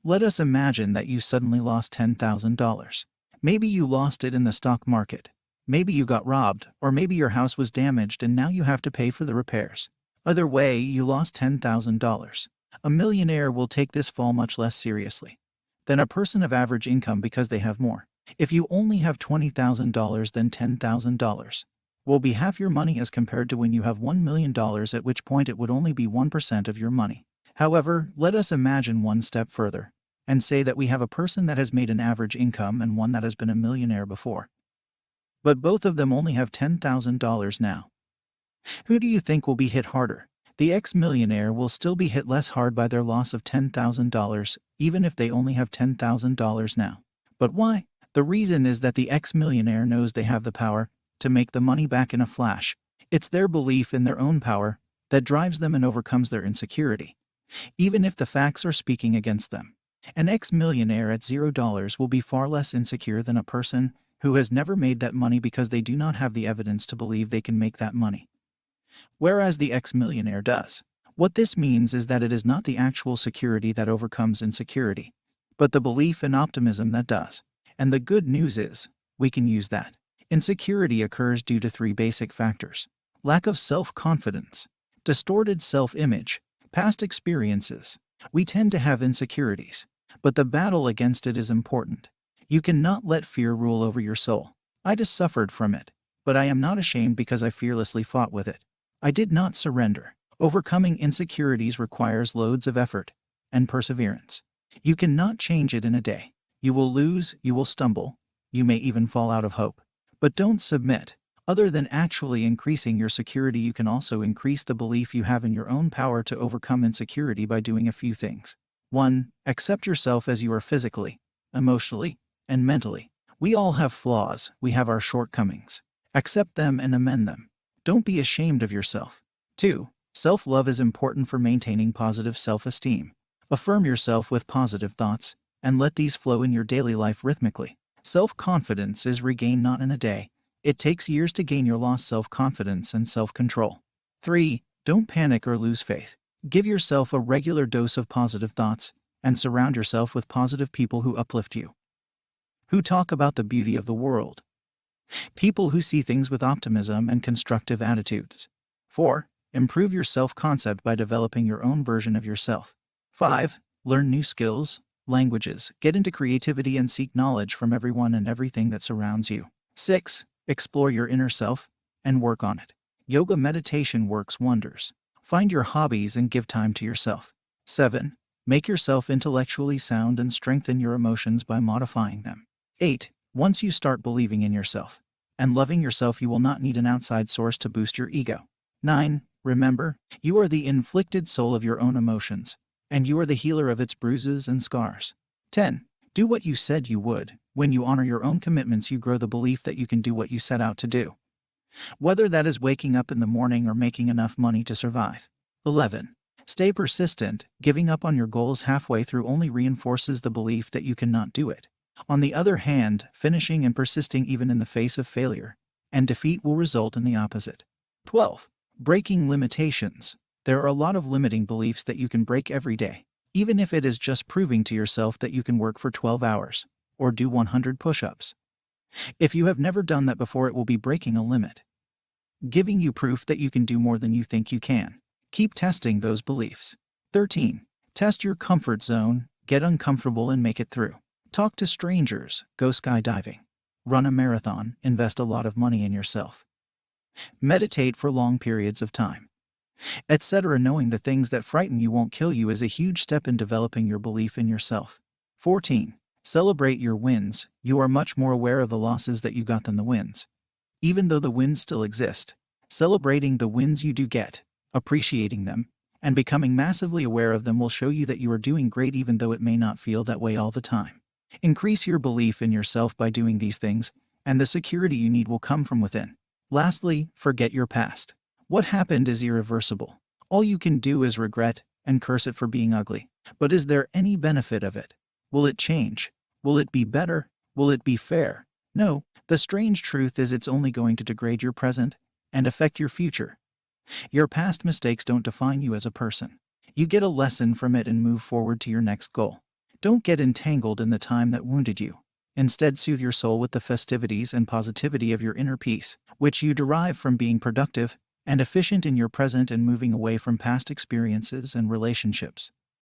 Let us imagine that you suddenly lost $10,000. Maybe you lost it in the stock market. Maybe you got robbed, or maybe your house was damaged and now you have to pay for the repairs. Either way, you lost $10,000. A millionaire will take this fall much less seriously than a person of average income because they have more. If you only have $20,000, then $10,000 will be half your money as compared to when you have $1 million, at which point it would only be 1% of your money. However, let us imagine one step further and say that we have a person that has made an average income and one that has been a millionaire before. But both of them only have $10,000 now. Who do you think will be hit harder? The ex-millionaire will still be hit less hard by their loss of $10,000, even if they only have $10,000 now. But why? The reason is that the ex-millionaire knows they have the power to make the money back in a flash. It's their belief in their own power that drives them and overcomes their insecurity, even if the facts are speaking against them. An ex-millionaire at $0 will be far less insecure than a person who has never made that money because they do not have the evidence to believe they can make that money, whereas the ex-millionaire does. What this means is that it is not the actual security that overcomes insecurity, but the belief and optimism that does. And the good news is, we can use that. Insecurity occurs due to three basic factors: lack of self-confidence, distorted self-image, past experiences. We tend to have insecurities, but the battle against it is important. You cannot let fear rule over your soul. I just suffered from it, but I am not ashamed because I fearlessly fought with it. I did not surrender. Overcoming insecurities requires loads of effort and perseverance. You cannot change it in a day. You will lose, you will stumble, you may even fall out of hope. But don't submit. Other than actually increasing your security, you can also increase the belief you have in your own power to overcome insecurity by doing a few things. 1. Accept yourself as you are physically, emotionally, and mentally. We all have flaws, we have our shortcomings. Accept them and amend them. Don't be ashamed of yourself. 2. Self-love is important for maintaining positive self-esteem. Affirm yourself with positive thoughts, and let these flow in your daily life rhythmically. Self-confidence is regained not in a day. It takes years to gain your lost self-confidence and self-control. 3. Don't panic or lose faith. Give yourself a regular dose of positive thoughts, and surround yourself with positive people who uplift you, who talk about the beauty of the world. People who see things with optimism and constructive attitudes. 4. Improve your self-concept by developing your own version of yourself. 5. Learn new skills, languages, get into creativity and seek knowledge from everyone and everything that surrounds you. 6. Explore your inner self and work on it. Yoga meditation works wonders. Find your hobbies and give time to yourself. 7. Make yourself intellectually sound and strengthen your emotions by modifying them. 8. Once you start believing in yourself and loving yourself, you will not need an outside source to boost your ego. 9. Remember, you are the inflicted soul of your own emotions, and you are the healer of its bruises and scars. 10. Do what you said you would. When you honor your own commitments, you grow the belief that you can do what you set out to do, whether that is waking up in the morning or making enough money to survive. 11. Stay persistent. Giving up on your goals halfway through only reinforces the belief that you cannot do it. On the other hand, finishing and persisting even in the face of failure and defeat will result in the opposite. 12. Breaking limitations. There are a lot of limiting beliefs that you can break every day, even if it is just proving to yourself that you can work for 12 hours or do 100 push-ups. If you have never done that before, it will be breaking a limit, giving you proof that you can do more than you think you can. Keep testing those beliefs. 13. Test your comfort zone. Get uncomfortable and make it through. Talk to strangers. Go skydiving. Run a marathon. Invest a lot of money in yourself. Meditate for long periods of time, etc. Knowing the things that frighten you won't kill you is a huge step in developing your belief in yourself. 14. Celebrate your wins. You are much more aware of the losses that you got than the wins. Even though the wins still exist, celebrating the wins you do get, appreciating them, and becoming massively aware of them will show you that you are doing great even though it may not feel that way all the time. Increase your belief in yourself by doing these things, and the security you need will come from within. Lastly, forget your past. What happened is irreversible. All you can do is regret and curse it for being ugly. But is there any benefit of it? Will it change? Will it be better? Will it be fair? No. The strange truth is it's only going to degrade your present and affect your future. Your past mistakes don't define you as a person. You get a lesson from it and move forward to your next goal. Don't get entangled in the time that wounded you. Instead, soothe your soul with the festivities and positivity of your inner peace, which you derive from being productive and efficient in your present and moving away from past experiences and relationships.